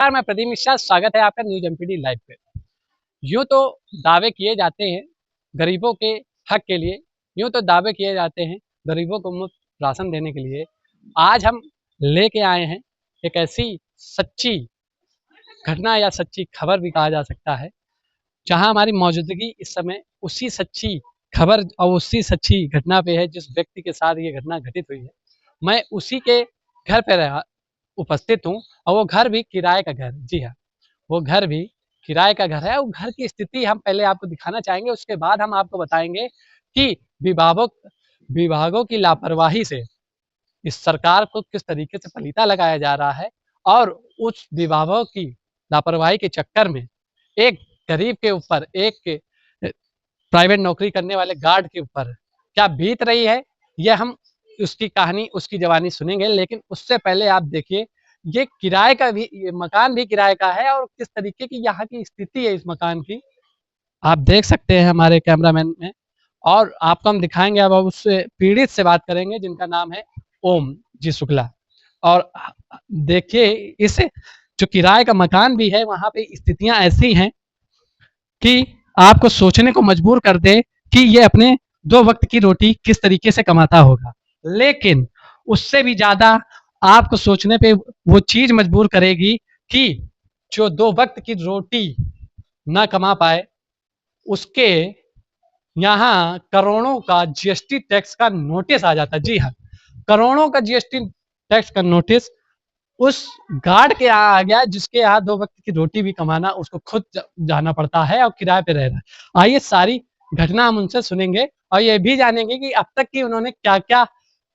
नमस्कार, मैं प्रदीप मिश्रा। स्वागत है आपका न्यूज एमपीडी लाइव पे। यूँ तो दावे किए जाते हैं गरीबों के हक के लिए, यूँ तो दावे किए जाते हैं गरीबों को मुफ्त राशन देने के लिए। आज हम लेके आए हैं एक ऐसी सच्ची घटना या सच्ची खबर भी कहा जा सकता है, जहां हमारी मौजूदगी इस समय उसी सच्ची खबर और उसी सच्ची घटना पे है जिस व्यक्ति के साथ ये घटना घटित हुई है। मैं उसी के घर पे उपस्थित हूँ और वो घर भी किराए का घर है। जी हाँ, वो घर भी किराए का घर है। वो घर की स्थिति हम पहले आपको दिखाना चाहेंगे, उसके बाद हम आपको बताएंगे कि विभागों विभागों की लापरवाही से इस सरकार को किस तरीके से पलीता लगाया जा रहा है और उस विभागों की लापरवाही के चक्कर में एक गरीब के ऊपर, एक प्राइवेट नौकरी करने वाले गार्ड के ऊपर क्या बीत रही है, यह हम उसकी कहानी, उसकी जवानी सुनेंगे। लेकिन उससे पहले आप देखिए, ये किराए का भी, ये मकान भी किराए का है और किस तरीके की यहाँ की स्थिति है इस मकान की, आप देख सकते हैं हमारे कैमरामैन में। और आपको हम दिखाएंगे, अब उस पीड़ित से बात करेंगे जिनका नाम है ओम जी शुक्ला। और देखिए, इस जो किराए का मकान भी है, वहाँ पे स्थितियां ऐसी हैं कि आपको सोचने को मजबूर कर दे कि ये अपने 2 वक्त की रोटी किस तरीके से कमाता होगा। लेकिन उससे भी ज़्यादा आपको सोचने पे वो चीज़ मजबूर करेगी कि जो 2 वक्त की रोटी ना कमा पाए, उसके यहाँ करोड़ों का जीएसटी टैक्स का नोटिस आ जाता है। जी हाँ, करोड़ों का जीएसटी टैक्स का नोटिस उस गार्ड के यहाँ आ गया जिसके यहाँ 2 वक्त की रोटी भी कमाना उसको खुद जाना पड़ता है और किराए पे रह रहा है। आइए सारी घटना हम उनसे सुनेंगे और ये भी जानेंगे कि अब तक की उन्होंने क्या-क्या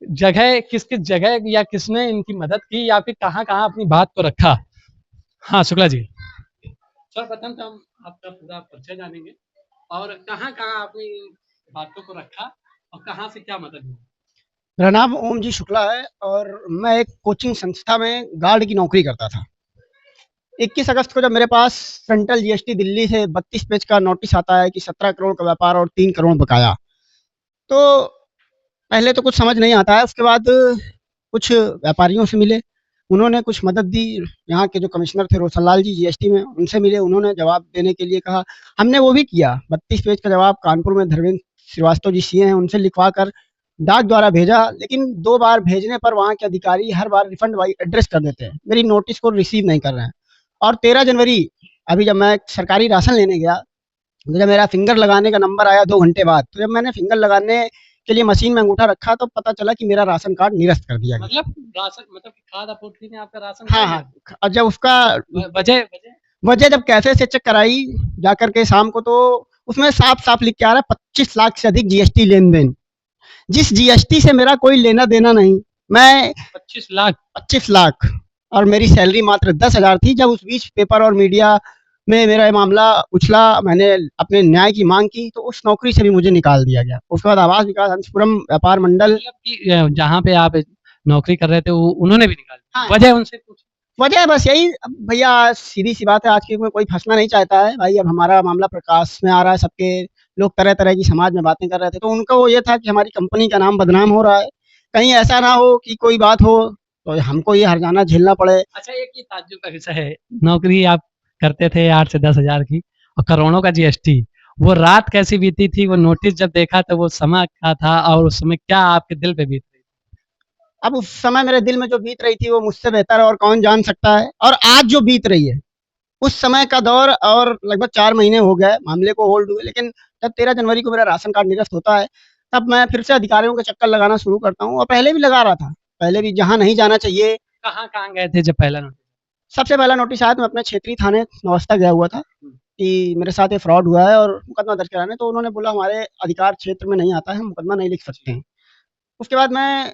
जगह, किस-किस जगह या किसने इनकी मदद की या फिर कहाँ-कहाँ अपनी बात को रखा। हाँ, शुक्ला जी। सर्वप्रथम तो हम आपका पूरा परिचय जानेंगे और कहाँ-कहाँ आपने इन बातों को रखा और कहाँ से क्या मदद मिली? मेरा नाम ओम जी शुक्ला है और मैं एक कोचिंग संस्था में गार्ड की नौकरी करता था। 21 अगस्त को जब मेरे पास सेंट्रल जीएसटी दिल्ली से 32 पेज का नोटिस आता है कि 17 करोड़ का व्यापार और 3 करोड़ बकाया, तो पहले तो कुछ समझ नहीं आता है। उसके बाद कुछ व्यापारियों से मिले, उन्होंने कुछ मदद दी। यहाँ के जो कमिश्नर थे रोशन लाल जी जीएसटी में, उनसे मिले, उन्होंने जवाब देने के लिए कहा। हमने वो भी किया, 32 पेज का जवाब कानपुर में धर्मेंद्र श्रीवास्तव जी सीए हैं, उनसे लिखवा कर डाक द्वारा भेजा। लेकिन 2 बार भेजने पर वहाँ के अधिकारी हर बार रिफंड वाई एड्रेस कर देते हैं, मेरी नोटिस को रिसीव नहीं कर रहे हैं। और 13 जनवरी, अभी जब मैं सरकारी राशन लेने गया, तो जब मेरा फिंगर लगाने का नंबर आया 2 घंटे बाद, तो जब मैंने फिंगर लगाने के लिए मशीन में अंगूठा रखा तो पता चला कि मेरा राशन कार्ड निरस्त कर दिया गया। मतलब राशन, मतलब कि खाद्य आपूर्ति ने आपका राशन हाँ, काट हाँ। दिया? और जब उसका वजह वजह वजह जब कैफे से चेक कराई जाकर के शाम को, तो उसमें साफ-साफ लिख के आ रहा है 25 लाख से अधिक जीएसटी लेन-देन। जिस जीएसटी से मेरा कोई लेना-देना नहीं। मैं 25 लाख? 25 लाख और मेरी सैलरी मात्र 10,000 थी। जब उस बीच पेपर और मीडिया में मेरा ये मामला उछला, मैंने अपने न्याय की माँग की, तो उस नौकरी से भी मुझे निकाल दिया गया। उसके बाद आवास विकास अंशपुरम व्यापार मंडल। मतलब कि जहाँ पे आप नौकरी कर रहे थे वो उन्होंने भी निकाल हाँ, दिया, वजह उनसे पूछी? वजह बस यही। अब भैया सीधी-सी बात है, आज के युग में कोई फँसना नहीं चाहता है। भाई अब हमारा मामला प्रकाश में आ रहा है, सबके लोग तरह-तरह की समाज में बातें कर रहे थे, तो उनका वो ये था कि हमारी कंपनी का नाम बदनाम हो रहा है। कहीं ऐसा ना हो कि कोई बात हो, तो हमको ये हर्जाना झेलना पड़े। अच्छा, एक ये ताज्जुब का विषय है, नौकरी आप करते थे 8 से 10 हज़ार की और करोड़ों का जीएसटी, वो रात कैसी बीती थी? वो नोटिस जब देखा तो वो समय क्या था और उस समय क्या आपके दिल पे बीत रही? अब उस समय मेरे दिल में जो बीत रही थी वो मुझसे बेहतर और कौन जान सकता है। और आज जो बीत रही है, उस समय का दौर, और लगभग 4 महीने हो गए मामले को होल्ड हुए, लेकिन जब 13 जनवरी को मेरा राशन कार्ड निरस्त होता है, तब मैं फिर से अधिकारियों के चक्कर लगाना शुरू करता हूँ, और पहले भी लगा रहा था। पहले भी जहाँ नहीं जाना चाहिए। कहाँ-कहाँ गए थे जब पहला नोटिस? सबसे पहला नोटिस आया तो मैं अपने क्षेत्रीय थाने नौअस्ता गया हुआ था हुँ। कि मेरे साथ ये फ्रॉड हुआ है और मुकदमा दर्ज कराने, तो उन्होंने बोला हमारे अधिकार क्षेत्र में नहीं आता है, हम मुकदमा नहीं लिख सकते हैं। उसके बाद मैं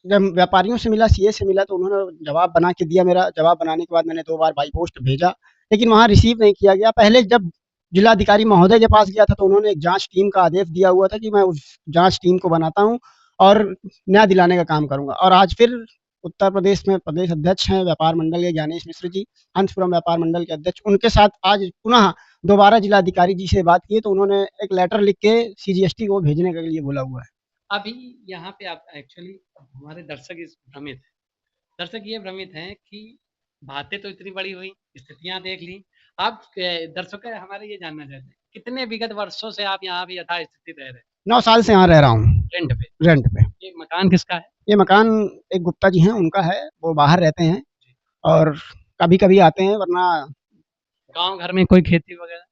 जब व्यापारियों से मिला, सीए से मिला, तो उन्होंने जवाब बना के दिया मेरा। जवाब बनाने के बाद मैंने 2 बार बाई पोस्ट भेजा, लेकिन वहाँ रिसीव नहीं किया गया। पहले जब जिलाधिकारी महोदय के पास गया था, तो उन्होंने एक जाँच टीम का आदेश दिया हुआ था कि मैं उस जाँच टीम को बनाता हूँ और न्याय दिलाने का काम करूँगा। और आज फिर उत्तर प्रदेश में प्रदेश अध्यक्ष हैं व्यापार मंडल के ज्ञानेश मिश्र जी, अंशपुरम व्यापार मंडल के अध्यक्ष, उनके साथ आज पुनः दोबारा जिलाधिकारी जी से बात की है, तो उन्होंने एक लेटर लिख के सीजीएसटी को भेजने के लिए बोला हुआ है। अभी यहाँ पे आप एक्चुअली, हमारे दर्शक इस भ्रमित हैं। दर्शक ये भ्रमित हैं कि बातें तो इतनी बड़ी हुई, स्थितियाँ देख ली। आप दर्शक हमारे ये जानना चाहते हैं, कितने विगत वर्षों से आप यहाँ भी यथास्थिति रह रहे हैं? 9 साल से यहाँ रह रहा हूँ, रेंट पे? रेंट पे। ये मकान किसका है? ये मकान एक गुप्ता जी हैं, उनका है, वो बाहर रहते हैं जी। और कभी-कभी आते हैं, वरना गाँव घर में कोई खेती वगैरह?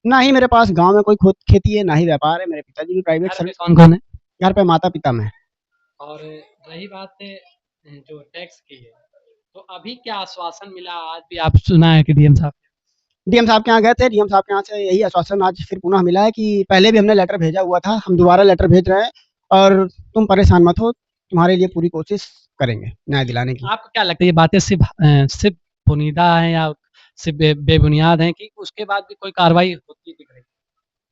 ना ही मेरे पास गाँव में कोई खुद खेती है, ना ही व्यापार है। मेरे पिताजी भी प्राइवेट घर पे सर्विस। कौन-कौन है? घर पे माता-पिता मैं। और रही बात जो टैक्स की है, तो अभी क्या आश्वासन मिला? आज भी आप सुना है कि डीएम साहब डीएम साहब के यहाँ गए थे, डीएम साहब के यहाँ से यही आश्वासन आज फिर पुनः मिला है कि पहले भी हमने लेटर भेजा हुआ था, हम दोबारा लेटर भेज रहे हैं और तुम परेशान मत हो, तुम्हारे लिए पूरी कोशिश करेंगे न्याय दिलाने की। आपको क्या लगता है ये बातें सिर्फ बुनियादा हैं या सिर्फ बेबुनियाद हैं कि उसके बाद भी कोई कार्रवाई होती दिख रही है?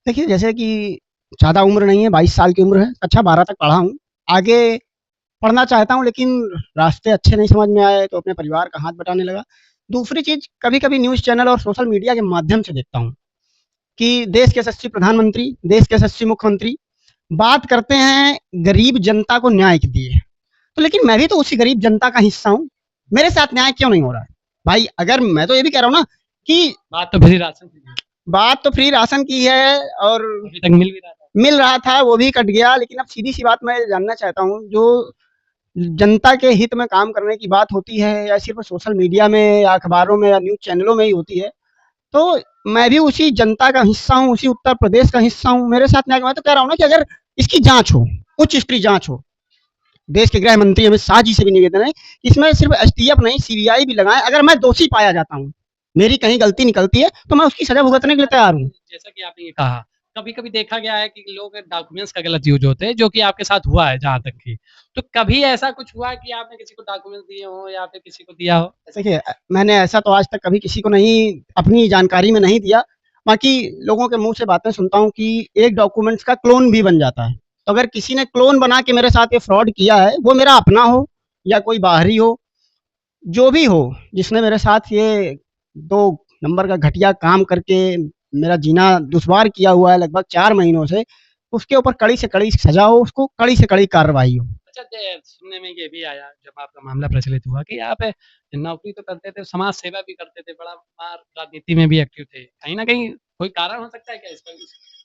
देखिए, जैसे कि ज़्यादा उम्र नहीं है, 22 साल की उम्र है, कक्षा 12 तक पढ़ा हूँ। आगे पढ़ना चाहता हूँ, लेकिन रास्ते अच्छे नहीं समझ में आए, तो अपने परिवार का हाथ बटाने लगा। दूसरी चीज़, कभी-कभी न्यूज़ चैनल और सोशल मीडिया के माध्यम से देखता हूँ कि देश के यशस्वी प्रधानमंत्री, देश के यशस्वी मुख्यमंत्री बात करते हैं गरीब जनता को न्याय के लिए। तो लेकिन मैं भी तो उसी गरीब जनता का हिस्सा हूँ, मेरे साथ न्याय क्यों नहीं हो रहा है? भाई, अगर मैं तो ये भी कह रहा हूँ ना कि बात तो फ्री राशन की है, बात तो फ्री राशन की है और अभी तक मिल भी रहा था। मिल रहा था, वो भी कट गया। लेकिन अब सीधी-सी बात मैं जानना चाहता हूँ, जो जनता के हित में काम करने की बात होती है या सिर्फ़ सोशल मीडिया में या अखबारों में या न्यूज़ चैनलों में ही होती है, तो मैं भी उसी जनता का हिस्सा हूँ, उसी उत्तर प्रदेश का हिस्सा हूँ। मेरे साथ न्याय, मैं तो कह रहा हूँ ना कि अगर इसकी जाँच हो, उच्च स्तरीय जाँच हो, देश के गृह मंत्री अमित शाह जी से भी निवेदन है, इसमें सिर्फ़ एसटीएफ नहीं, सीबीआई भी लगाएँ। अगर मैं दोषी पाया जाता हूँ, मेरी कहीं गलती निकलती है, तो मैं उसकी सज़ा भुगतने के लिए तैयार हूँ। जैसा कि आपने ये कहा, कभी-कभी देखा गया है कि लोग डॉक्यूमेंट्स का गलत यूज़ होते हैं, जो कि आपके साथ हुआ है जहाँ तक कि। तो कभी ऐसा कुछ हुआ है कि आपने किसी को डॉक्यूमेंट्स दिए हों या फिर किसी को दिया हो? देखिए, मैंने ऐसा तो आज तक कभी किसी को नहीं, अपनी जानकारी में नहीं दिया। बाकी लोगों के मुँह से बातें सुनता हूँ कि एक डॉक्यूमेंट्स का क्लोन भी बन जाता है। तो अगर किसी ने क्लोन बना के मेरे साथ ये फ्रॉड किया है, वो मेरा अपना हो या कोई बाहरी हो, जो भी हो, जिसने मेरे साथ ये 2 नंबर का घटिया काम करके मेरा जीना दुश्वार किया हुआ है लगभग 4 महीनों से, उसके ऊपर कड़ी से कड़ी सज़ा हो, उसको कड़ी से कड़ी कार्रवाई हो। अच्छा, सुनने में ये भी आया जब आपका मामला प्रचलित हुआ कि आप नौकरी तो करते थे, समाज सेवा भी करते थे, बड़ा राजनीति में भी एक्टिव थे। कहीं न कहीं कोई कारण हो सकता है क्या इसका?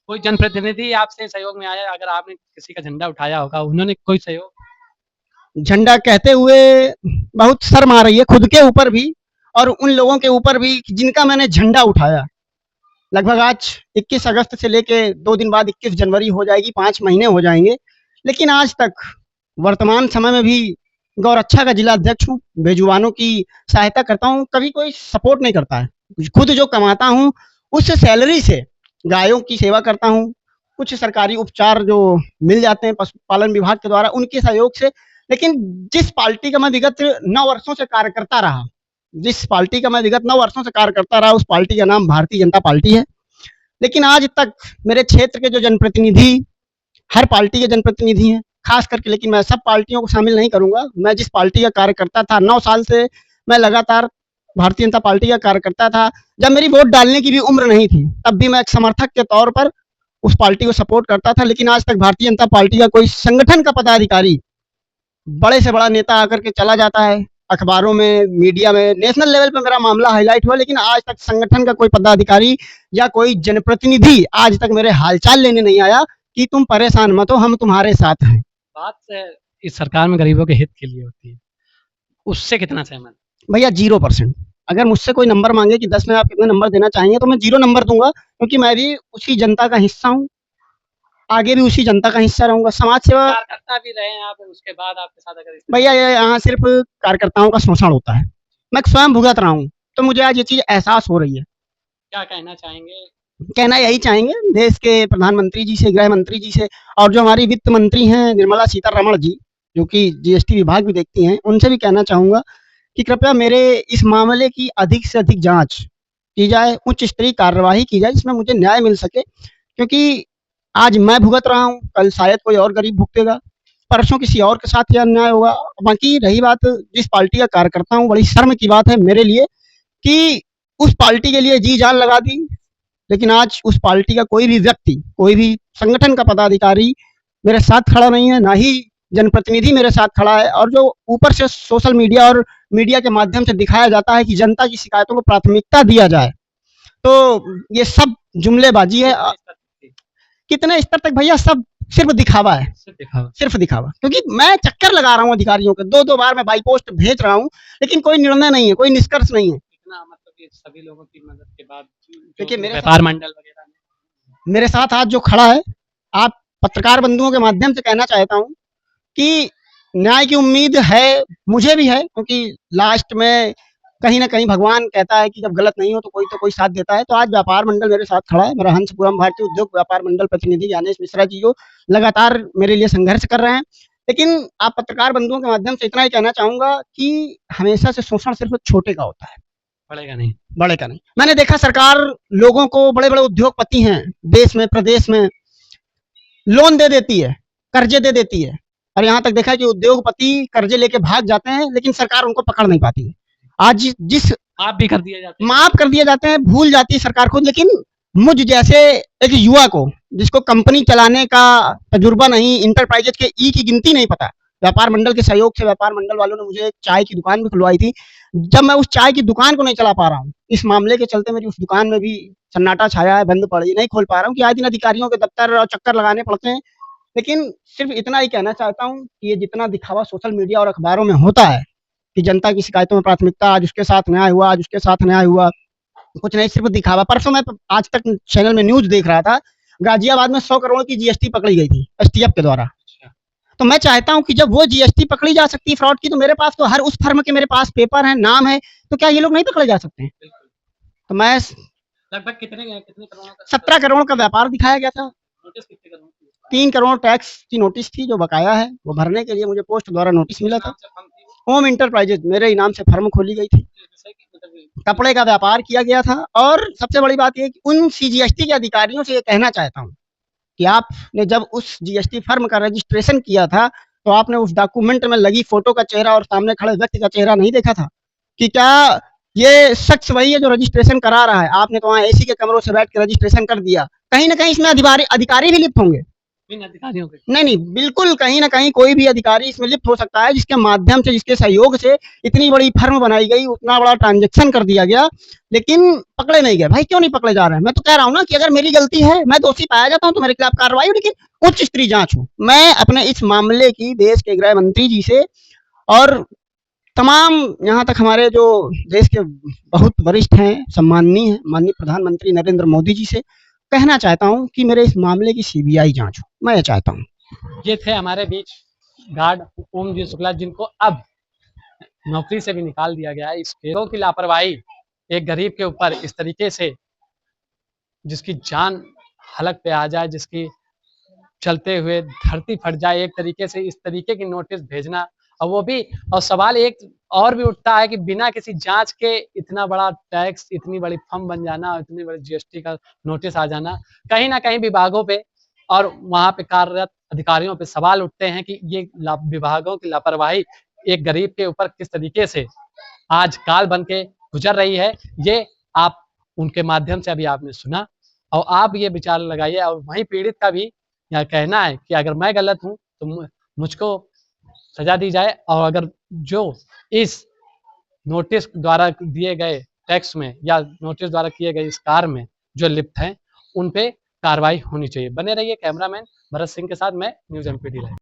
कोई जनप्रतिनिधि आपसे सहयोग में आया, अगर आपने किसी का झंडा उठाया होगा, उन्होंने कोई सहयोग? झंडा कहते हुए बहुत शर्म आ रही है खुद के ऊपर भी और उन लोगों के ऊपर भी जिनका मैंने झंडा उठाया। लगभग आज 21 अगस्त से लेके 2 दिन बाद 21 जनवरी हो जाएगी, 5 महीने हो जाएँगे। लेकिन आज तक वर्तमान समय में भी गौरक्षा का जिला अध्यक्ष हूँ, बेजुबानों की सहायता करता हूँ, कभी कोई सपोर्ट नहीं करता है। खुद जो कमाता हूँ, उस सैलरी से गायों की सेवा करता हूँ, कुछ सरकारी उपचार जो मिल जाते हैं पशुपालन विभाग के द्वारा, उनके सहयोग से। लेकिन जिस पार्टी का मैं विगत 9 वर्षों से कार्यकर्ता रहा, जिस पार्टी का मैं विगत 9 वर्षों से कार्यकर्ता रहा, उस पार्टी का नाम भारतीय जनता पार्टी है। लेकिन आज तक मेरे क्षेत्र के जो जनप्रतिनिधि, हर पार्टी के जनप्रतिनिधि हैं, खास करके, लेकिन मैं सब पार्टियों को शामिल नहीं करूँगा। मैं जिस पार्टी का कार्यकर्ता था, 9 साल से मैं लगातार भारतीय जनता पार्टी का कार्यकर्ता था। जब मेरी वोट डालने की भी उम्र नहीं थी, तब भी मैं एक समर्थक के तौर पर उस पार्टी को सपोर्ट करता था। लेकिन आज तक भारतीय जनता पार्टी का कोई संगठन का पदाधिकारी, बड़े से बड़ा नेता आकर के चला जाता है, अखबारों में, मीडिया में, नेशनल लेवल पे मेरा मामला हाईलाइट हुआ, लेकिन आज तक संगठन का कोई पदाधिकारी या कोई जनप्रतिनिधि आज तक मेरे हालचाल लेने नहीं आया कि तुम परेशान मत हो, हम तुम्हारे साथ हैं। बात इस सरकार में गरीबों के हित के लिए होती है, उससे कितना सहमत? भैया 0%। अगर मुझसे कोई नंबर मांगे कि 10 में आप कितने नंबर देना चाहेंगे, तो मैं 0 नंबर दूंगा, क्योंकि मैं भी उसी जनता का हिस्सा हूँ, आगे भी उसी जनता का हिस्सा रहूंगा। समाज सेवा कार्यकर्ता भी रहे हैं आप, उसके बाद आपके साथ अगर भैया, ये यहाँ सिर्फ कार्यकर्ताओं का शोषण होता है, मैं स्वयं भुगत रहा हूँ, तो मुझे आज ये चीज़ एहसास हो रही है। क्या कहना चाहेंगे? कहना यही चाहेंगे देश के प्रधानमंत्री जी से, गृह मंत्री जी से, और जो हमारी वित्त मंत्री हैं निर्मला सीतारमण जी, जो कि जीएसटी विभाग भी देखती हैं, उनसे भी कहना चाहूँगा कि कृपया मेरे इस मामले की अधिक से अधिक जाँच की जाए, उच्च स्तरीय कार्यवाही की जाए, जिसमें मुझे न्याय मिल सके। क्योंकि आज मैं भुगत रहा हूँ, कल शायद कोई और गरीब भुगतेगा, परसों किसी और के साथ ये अन्याय होगा। बाकी रही बात जिस पार्टी का कार्यकर्ता हूँ, बड़ी शर्म की बात है मेरे लिए कि उस पार्टी के लिए जी जान लगा दी, लेकिन आज उस पार्टी का कोई भी व्यक्ति, कोई भी संगठन का पदाधिकारी मेरे साथ खड़ा नहीं है, ना ही जनप्रतिनिधि मेरे साथ खड़ा है और जो ऊपर से सोशल मीडिया और मीडिया के माध्यम से दिखाया जाता है कि जनता की शिकायतों को प्राथमिकता दिया जाए, तो ये सब जुमलेबाजी है। कितने स्तर तक भैया, सब सिर्फ दिखावा है, सिर्फ दिखावा। क्योंकि मैं चक्कर लगा रहा हूँ अधिकारियों के, 2-2 बार मैं बाई पोस्ट भेज रहा हूँ, लेकिन कोई निर्णय नहीं है, कोई निष्कर्ष नहीं है। मतलब ये सभी लोगों की मदद के बाद देखिए व्यापार मंडल वगैरह मेरे साथ आज जो खड़ा है, आप पत्रकार बंधुओं के माध्यम से कहना चाहता हूँ कि न्याय की उम्मीद है, मुझे भी है, क्योंकि लास्ट में कहीं ना कहीं भगवान कहता है कि जब गलत नहीं हो तो कोई साथ देता है। तो आज व्यापार मंडल मेरे साथ खड़ा है, मेरा हंसपुरम भारतीय उद्योग व्यापार मंडल प्रतिनिधि ज्ञानेश मिश्रा जी, जो लगातार मेरे लिए संघर्ष कर रहे हैं। लेकिन आप पत्रकार बंधुओं के माध्यम से इतना ही कहना चाहूंगा कि हमेशा से शोषण सिर्फ छोटे का होता है, बड़े का नहीं। मैंने देखा सरकार लोगों को, बड़े बड़े उद्योगपति हैं देश में प्रदेश में, लोन दे देती है, कर्जे दे देती है, और यहाँ तक देखा कि उद्योगपति कर्जे लेके भाग जाते हैं, लेकिन सरकार उनको पकड़ नहीं पाती है। आज जिस माफ भी कर दिए जाते हैं, माफ कर दिए जाते हैं, भूल जाती है सरकार खुद। लेकिन मुझ जैसे एक युवा को, जिसको कंपनी चलाने का तजुर्बा नहीं, इंटरप्राइजेज के ई की गिनती नहीं पता, व्यापार मंडल के सहयोग से व्यापार मंडल वालों ने मुझे एक चाय की दुकान भी खुलवाई थी। जब मैं उस चाय की दुकान को नहीं चला पा रहा हूँ, इस मामले के चलते मेरी उस दुकान में भी सन्नाटा छाया है, बंद पड़ी, नहीं खोल पा रहा हूँ कि आए दिन अधिकारियों के दफ्तर और चक्कर लगाने पड़ते हैं। लेकिन सिर्फ इतना ही कहना चाहता हूँ कि ये जितना दिखावा सोशल मीडिया और अखबारों में होता है कि जनता की शिकायतों में प्राथमिकता, आज उसके साथ न्याय हुआ, आज उसके साथ न्याय हुआ, कुछ नहीं, सिर्फ दिखावा। परसों मैं आज तक चैनल में न्यूज देख रहा था, गाजियाबाद में 100 करोड़ की जीएसटी पकड़ी गई थी एसटीएफ के द्वारा। तो मैं चाहता हूं कि जब वो जीएसटी पकड़ी जा सकती है फ्रॉड की, तो मेरे पास तो हर उस फर्म के मेरे पास पेपर है, नाम है, तो क्या ये लोग नहीं पकड़े जा सकते हैं? तो मैं लगभग कितने करोड़ का 17 करोड़ का व्यापार दिखाया गया था। नोटिस कितने करोड़ 3 करोड़ टैक्स की नोटिस थी जो बकाया है, वो भरने के लिए मुझे पोस्ट द्वारा नोटिस मिला था। ओम इंटरप्राइजेज मेरे इनाम से फर्म खोली गई थी, कपड़े का व्यापार किया गया था। और सबसे बड़ी बात यह कि उन सीजीएसटी के अधिकारियों से ये कहना चाहता हूँ कि आपने जब उस जीएसटी फर्म का रजिस्ट्रेशन किया था, तो आपने उस डॉक्यूमेंट में लगी फोटो का चेहरा और सामने खड़े व्यक्ति का चेहरा नहीं देखा था कि क्या ये शख्स वही है जो रजिस्ट्रेशन करा रहा है? आपने तो वहाँ एसी के कमरों से बैठ के रजिस्ट्रेशन कर दिया। कहीं ना कहीं इसमें अधिकारी भी लिप्त होंगे। अधिकारियों के नहीं, बिल्कुल कहीं ना कहीं कोई भी अधिकारी इसमें लिप्त हो सकता है, जिसके माध्यम से, जिसके सहयोग से इतनी बड़ी फर्म बनाई गई, उतना बड़ा ट्रांजेक्शन कर दिया गया, लेकिन पकड़े नहीं गए। भाई क्यों नहीं पकड़े जा रहे हैं? मैं तो कह रहा हूँ ना कि अगर मेरी गलती है, मैं दोषी पाया जाता हूँ, तो मेरे खिलाफ कार्रवाई हो, लेकिन उच्च स्तरीय जांच हो। मैं अपने इस मामले की देश के गृह मंत्री जी से और तमाम यहाँ तक हमारे जो देश के बहुत वरिष्ठ हैं, सम्माननीय माननीय प्रधानमंत्री नरेंद्र मोदी जी से कहना चाहता हूं कि मेरे इस मामले की सीबीआई जांच हो। मैं ये चाहता हूं। ये थे हमारे बीच गार्ड ओम जी शुक्ला, जिनको अब नौकरी से भी निकाल दिया गया है। इस लोगों की लापरवाही, एक गरीब के ऊपर इस तरीके से, जिसकी जान हलक पे आ जाए, जिसकी चलते हुए धरती फट जाए, एक तरीके से इस तरीके की नोटिस भेजना, और वो भी, और सवाल एक और भी उठता है कि बिना किसी जांच के इतना बड़ा टैक्स, इतनी बड़ी फर्म बन जाना, इतनी बड़ी जीएसटी का नोटिस आ जाना, कहीं ना कहीं विभागों पे और वहां पे कार्यरत अधिकारियों पे सवाल उठते हैं कि ये विभागों की लापरवाही एक गरीब के ऊपर किस तरीके से आज काल बन के गुजर रही है। ये आप उनके माध्यम से अभी आपने सुना, और आप ये विचार लगाइए। और वहीं पीड़ित का भी यह कहना है कि अगर मैं गलत हूं तो मुझको सजा दी जाए, और अगर जो इस नोटिस द्वारा दिए गए टैक्स में या नोटिस द्वारा किए गए इस कार्य में जो लिप्त हैं, उन पे कार्रवाई होनी चाहिए। बने रहिए कैमरामैन भरत सिंह के साथ, मैं न्यूज़ एमपीडी लाइव।